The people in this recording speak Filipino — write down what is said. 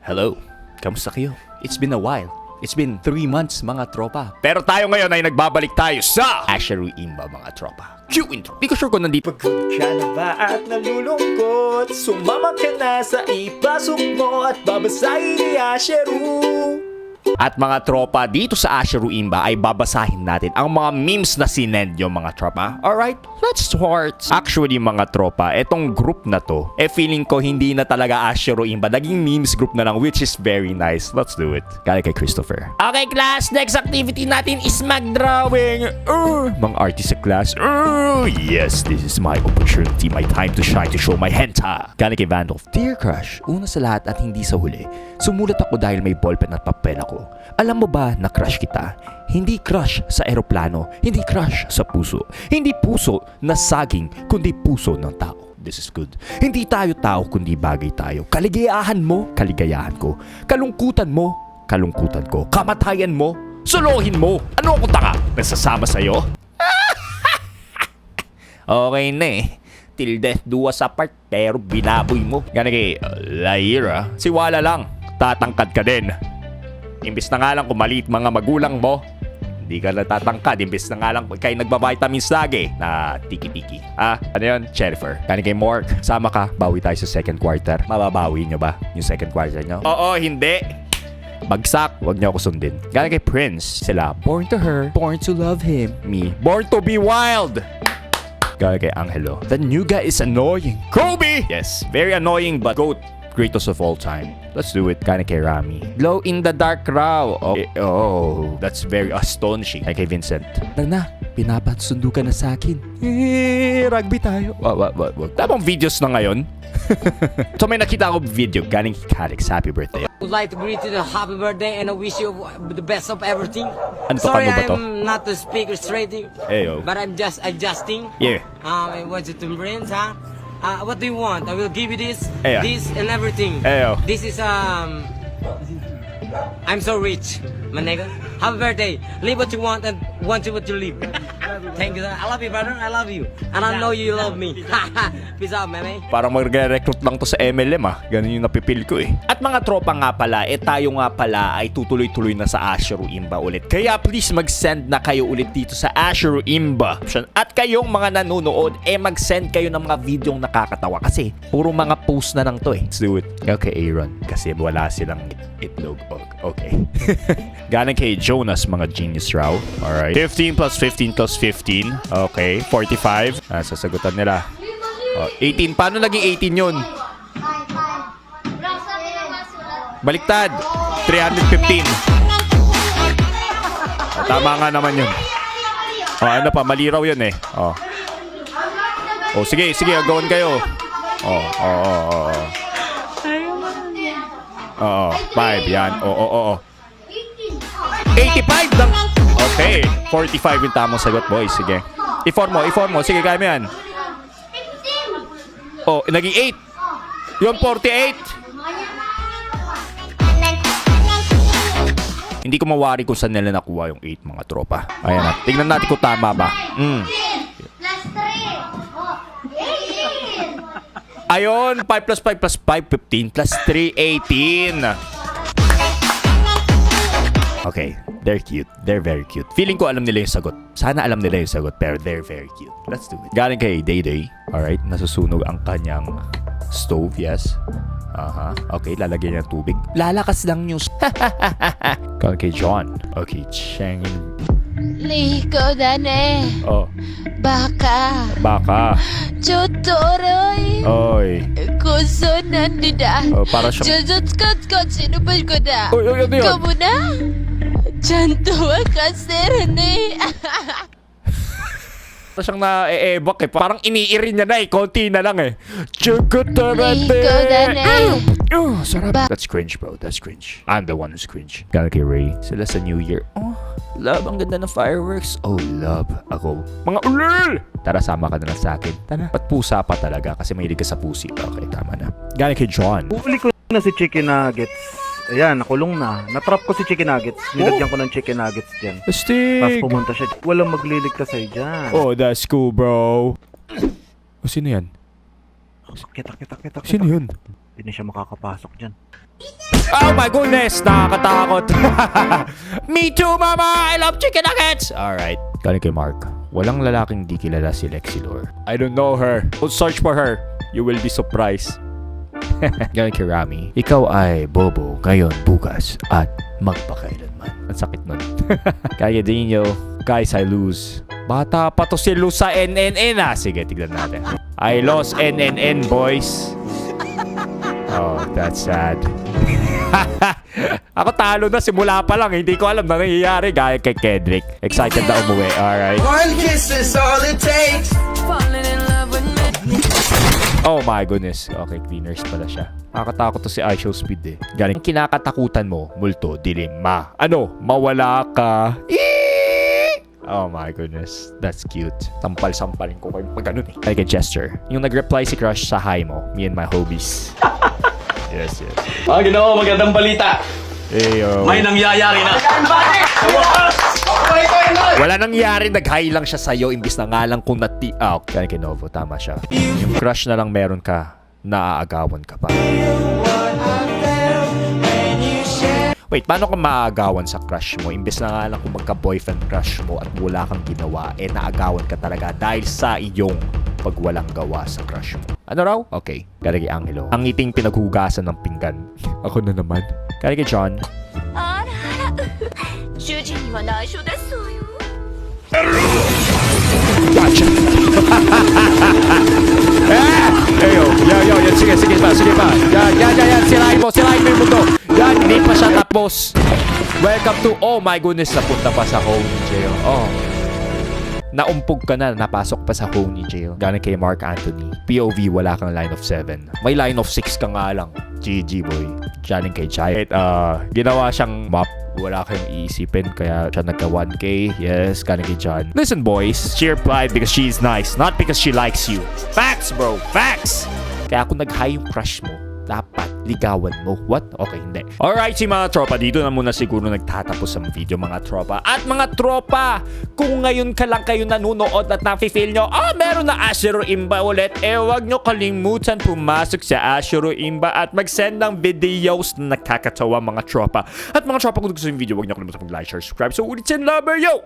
Hello, kamusta kayo? It's been a while. It's been 3 months mga tropa. Pero tayo ngayon ay nagbabalik tayo sa Asheru Imba mga tropa. Cue intro. Di ko sure kung nandito. Pagod ka na ba at nalulungkot? Sumama ka na sa ipasok mo at babasahin ni Asheru. At mga tropa, dito sa Asheru Imba ay babasahin natin ang mga memes na sinend yung mga tropa. Alright, let's start. Actually mga tropa, etong group na to, feeling ko hindi na talaga Asheru Imba. Naging memes group na lang, which is very nice. Let's do it. Kaya kay Christopher. Okay class, next activity natin is mag-drawing. Mga artist sa class. Yes, this is my opportunity, my time to shine, to show my henta. Kaya kay Vandolph. Dear crush, una sa lahat at hindi sa huli, sumulat ako dahil may ballpen at papel ako. Alam mo ba na crush kita? Hindi crush sa eroplano, hindi crush sa puso. Hindi puso na saging, kundi puso ng tao. This is good. Hindi tayo tao, kundi bagay tayo. Kaligayahan mo, kaligayahan ko. Kalungkutan mo, kalungkutan ko. Kamatayan mo, solohin mo. Ano ako taka? Nasasama sa'yo? Okay na eh. Till death do us apart, pero binaboy mo. Gana kay Laira, si Wala lang. Tatangkad ka din. Imbis na nga lang kung maliit mga magulang mo, hindi ka natatangkad. Imbis na nga lang kayo nagbabitamins lagi na tiki-tiki. Ano yun? Jennifer. Kani kay Mork, sama ka, bawi tayo sa second quarter. Mababawi nyo ba yung second quarter nyo? Oo, hindi. Bagsak, wag niyo ako sundin. Kani kay Prince, sila, born to her, born to love him. Me, born to be wild. Kani kay Angelo, the new guy is annoying. Kobe! Yes, very annoying but GOAT. Greatest of all time. Let's do it. Kinda kay Rami. Glow in the dark raw. Oh, that's very astonishing. Kay Vincent. Na, pinapasundo ka na sa akin. Rugby tayo. Wag. Tamang videos na ngayon. So may nakita ako video. Galing kay Calix. Happy birthday. I would like to greet you a happy birthday and I wish you the best of everything. Ano to, Sorry, paano ba to? I'm not the speaker straight, Ayo. but I'm just adjusting. Yeah. I want you to friends, huh? What do you want? I will give you this, Ayo. this and everything. Ayo. This is I'm so rich, my nigga. Happy birthday. Live what you want and want to what you live. Thank you. I love you, brother. I love you. And I know you love me. Peace out, man. Parang mag-recruit lang to sa MLM Ganun yung napipil ko eh. At mga tropa nga pala, tayo nga pala ay tutuloy-tuloy na sa Asheru Imba ulit. Kaya please mag-send na kayo ulit dito sa Asheru Imba. At kayong mga nanonood, mag-send kayo ng mga videong nakakatawa. Kasi puro mga post na lang to eh. Let's do it. Okay, Aaron. Kasi wala silang itlog. Okay. Galing kay Jonas, mga genius raw. Alright. 15 plus 15 plus 15. Okay. 45. Sasagutan nila. 18. Paano naging 18 yun? Baliktad. 315. Tama nga naman yun. Ano pa? Mali raw yun eh. Sige. Gawin kayo. 5. Yan. 85 lang. Okay. 45 yung tamang sagot, boys. Sige. I-form mo. Sige, kaya mo yan. Naging 8. Yung 48. Hindi ko mawari kung saan nila nakuha yung 8, mga tropa. Ayan na. Tingnan natin kung tama ba. Ayun, 5 plus 5 plus 5, 15 plus 3, 18. Okay, they're cute. They're very cute. Feeling ko alam nila yung sagot. Sana alam nila yung sagot, pero they're very cute. Let's do it. Galing kay Dayday. Alright, nasusunog ang kanyang stove, yes. Okay, lalagyan niya ng tubig. Lalakas lang yung... Galing kay John. Okay, Cheng. Liko dane. Baka. Chotoroy. Oy. Kuso nandida. Para siyang... Jujutskot sinupal ko na. Oy, ano yun? Kamu na? Chantua kaserne. Para siyang na-e-ebak eh. Parang iniiri niya na eh. Konti na lang eh. Liko dane. Sarap. That's cringe, bro. That's cringe. I'm the one who's cringe. Galing kay Ray. Sila sa New Year. Love, ang ganda ng fireworks. Love. Ako. Mga ulil! Tara, sama ka na lang sa akin. Tara. Ba't pusa pa talaga? Kasi mahilig ka sa pusi. Okay, tama na. Galing kay John. Huli ko na si Chicken Nuggets. Ayan, nakulong na. Natrap ko si Chicken Nuggets. Nilagyan ko ng Chicken Nuggets dyan. Tapos Astig! pumunta siya. Walang magliligtas sa'yo dyan. That's cool, bro. Sino yan? Kita. Sino yun? Hindi na siya makakapasok dyan. Oh my goodness, nakakatakot. Me too, mama. I love chicken nuggets. Alright. Galing kay Mark. Walang lalaking di kilala si Lexilor. I don't know her. Don't search for her. You will be surprised. Galing kay Rami. Ikaw ay bobo ngayon, bukas, at magpakailanman. Ang sakit nun. Kaya Dino. Guys, I lose. Bata pa to si Luz sa NNN ah. Sige, tignan natin. I lost NNN, boys. Oh, that's sad. Ako talo na simula pa lang. Hindi ko alam na nangyayari. Gaya kay Kendrick. Excited na umuwi. Alright. One kiss is all it takes. Oh my goodness. Okay, cleaners pala siya. Nakakatakot to si iShow Speed eh. Galing kinakatakutan mo, multo, dilim, ano? Mawala ka. Oh my goodness. That's cute. Sampal-sampalin ko kayo pag ganun eh. Like a gesture. Yung nag-reply si Crush sa hi mo. Me and my hobbies. Yes. Ginoo, magandang balita. Eyo. May nangyayari na. Wala nangyari, nag-hi lang siya sa'yo imbis na nga lang kung kaya kay Novo, tama siya. Yung crush na lang meron ka, naaagawan ka pa. Wait, paano ka maaagawan sa crush mo? Imbes na nga lang kung magka-boyfriend crush mo at wala kang ginawa, naagawan ka talaga dahil sa iyong pagwalang gawa sa crush mo. Ano raw? Okay. Kaya kay Angelo. Ang ngiting pinaghugasan ng pinggan. Ako na naman. Kaya kay John. あらあら主人には内緒ですわよ Gotcha! Ayo, sige pa. Yan, sirain mo yung mundo. Yan, hindi pa siya tapos. Welcome to, oh my goodness, napunta pa sa Honey Jail. Oh. Naumpog ka na, napasok pa sa Honey Jail. Galing kay Mark Anthony. POV, wala kang line of 7. May line of 6 ka nga lang. GG boy. Galing kay Chai. Ginawa siyang map. Wala kayong iisipin, kaya siya nagka 1K. Yes, galing kay John. Listen boys, she replied because she's nice, not because she likes you. Facts bro, facts! Kaya kung nag-hi yung crush mo, dapat ligawan mo. What? Okay, hindi. Alright, si mga tropa, dito na muna siguro nagtatapos ang video mga tropa. At mga tropa, kung ngayon ka lang kayo nanunood at nafe-feel nyo, meron na Ashero Imba ulit, wag nyo kalimutan pumasok sa Ashero Imba at mag-send ng videos na nakakatawa mga tropa. At mga tropa, kung gusto yung video, wag nyo kalimutan mag-like, share, subscribe. So, ulit sin lover, yo!